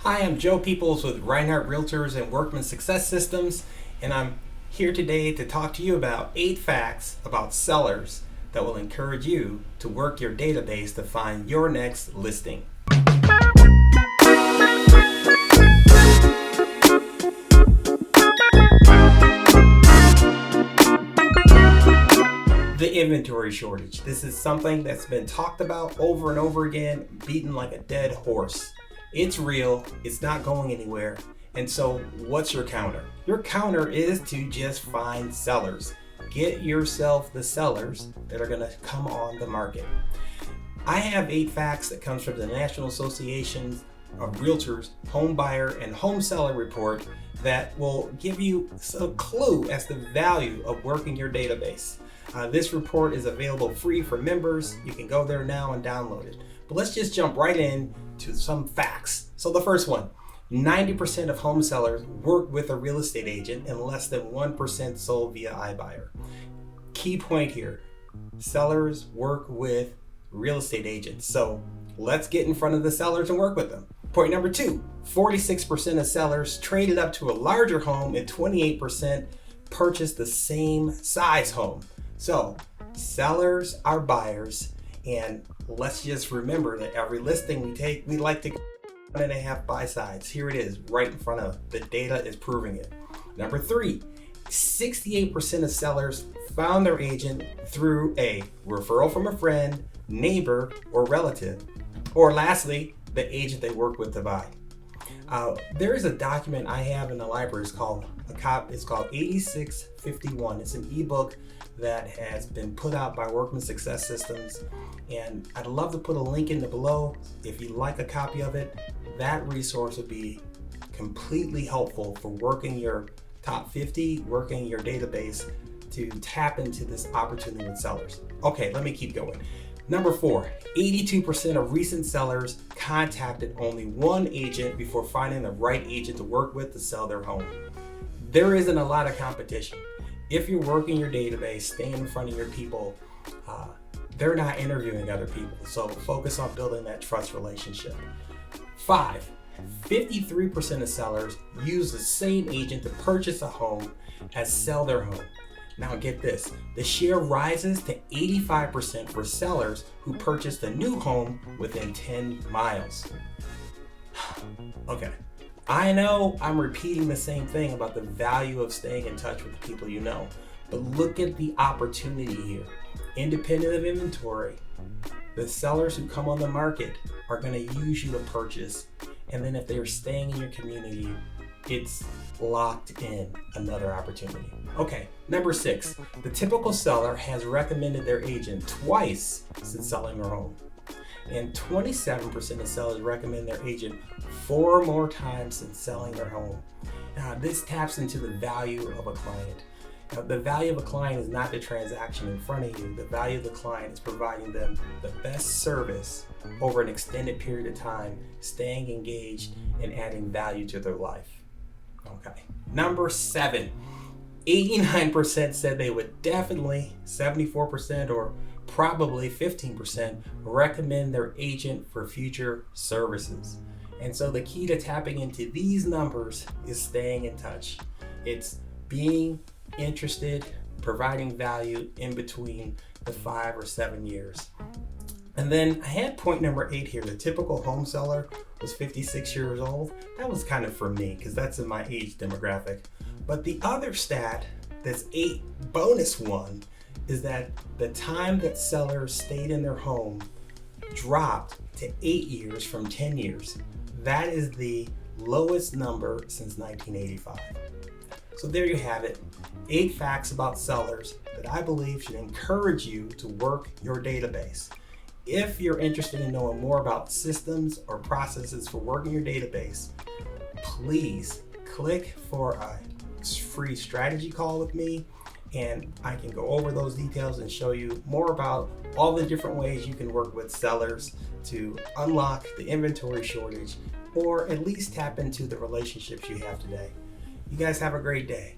Hi, I'm Joe Peoples with Reinhart Realtors and Workman Success Systems, and I'm here today to talk to you about 8 facts about sellers that will encourage you to work your database to find your next listing. The inventory shortage. This is something that's been talked about over and over again, beaten like a dead horse. It's real, it's not going anywhere. And so what's your counter? Your counter is to just find sellers. Get yourself the sellers that are gonna come on the market. I have 8 facts that comes from the National Association of Realtors Home Buyer and Home Seller Report that will give you a clue as to the value of working your database. This report is available free for members. You can go there now and download it. But let's just jump right in to some facts. So the first one, 90% of home sellers work with a real estate agent and less than 1% sold via iBuyer. Key point here, sellers work with real estate agents. So let's get in front of the sellers and work with them. Point number 2, 46% of sellers traded up to a larger home and 28% purchased the same size home. So sellers are buyers, and let's just remember that every listing we take, we like to go 1.5 buy sides. Here it is, right in front of the data is proving it. Number 3, 68% of sellers found their agent through a referral from a friend, neighbor, or relative. Or lastly, the agent they work with to buy. There is a document I have in the library. It's called 8651. It's an ebook that has been put out by Workman Success Systems, and I'd love to put a link in the below. If you'd like a copy of it, that resource would be completely helpful for working your top 50, working your database to tap into this opportunity with sellers. Okay, let me keep going. Number 4, 82% of recent sellers contacted only one agent before finding the right agent to work with to sell their home. There isn't a lot of competition. If you're working your database, staying in front of your people, they're not interviewing other people. So focus on building that trust relationship. 5, 53% of sellers use the same agent to purchase a home as sell their home. Now get this, the share rises to 85% for sellers who purchased a new home within 10 miles. Okay, I know I'm repeating the same thing about the value of staying in touch with the people you know, but look at the opportunity here. Independent of inventory, the sellers who come on the market are gonna use you to purchase, and then if they're staying in your community, it's locked in another opportunity. Okay, number 6, the typical seller has recommended their agent twice since selling their home. And 27% of sellers recommend their agent 4 more times since selling their home. Now, this taps into the value of a client. Now, the value of a client is not the transaction in front of you. The value of the client is providing them the best service over an extended period of time, staying engaged and adding value to their life. Okay. Number 7, 89% said they would definitely, 74% or probably 15% recommend their agent for future services. And so the key to tapping into these numbers is staying in touch. It's being interested, providing value in between the 5 or 7 years. And then I had point number 8 here. The typical home seller was 56 years old. That was kind of for me because that's in my age demographic. But the other stat that's 8 bonus one is that the time that sellers stayed in their home dropped to 8 years from 10 years. That is the lowest number since 1985. So there you have it. 8 facts about sellers that I believe should encourage you to work your database. If you're interested in knowing more about systems or processes for working your database, please click for a free strategy call with me, and I can go over those details and show you more about all the different ways you can work with sellers to unlock the inventory shortage or at least tap into the relationships you have today. You guys have a great day.